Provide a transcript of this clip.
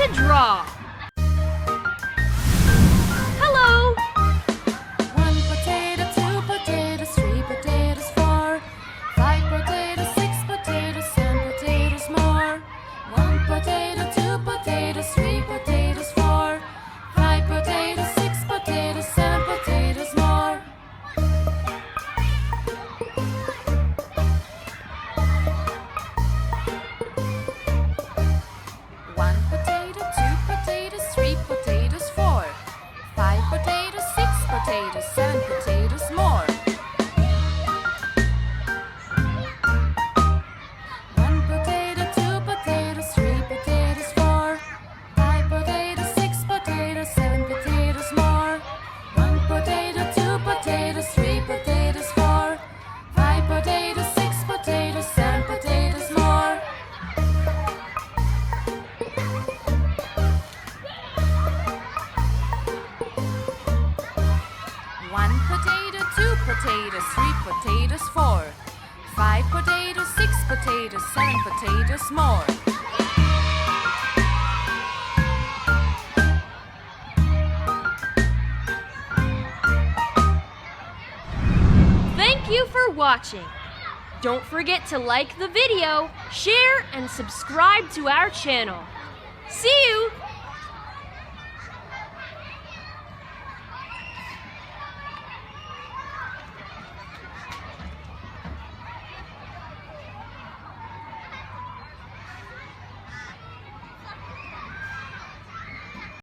to draw. Hello. 1 potato, 2 potatoes, 3 potatoes, 4, 5 potatoes, 6 potatoes, 7 potatoes more. 1 potato, 2 potatoes, 3 potatoes, 4, 5 potatoes, 6 potatoes, 7 potatoes more. 1 potato, 2 potatoes, 3 potatoes, 4, 5 potatoes, 6 potatoes, 7 potatoes more. 1 potato, 2 potatoes, 3 potatoes, 4, 5 potatoes, 6 potatoes, 7 potatoes more. 1 potato, 2 potatoes, 3 potatoes, 4, 5 potatoes, 6 potatoes, 7 potatoes more. 1 potato, 2 potatoes, 3 potatoes, 4, 5 potatoes, 6 potatoes, 7 potatoes more. Thank you for watching. Don't forget to like the video, share, and subscribe to our channel. See you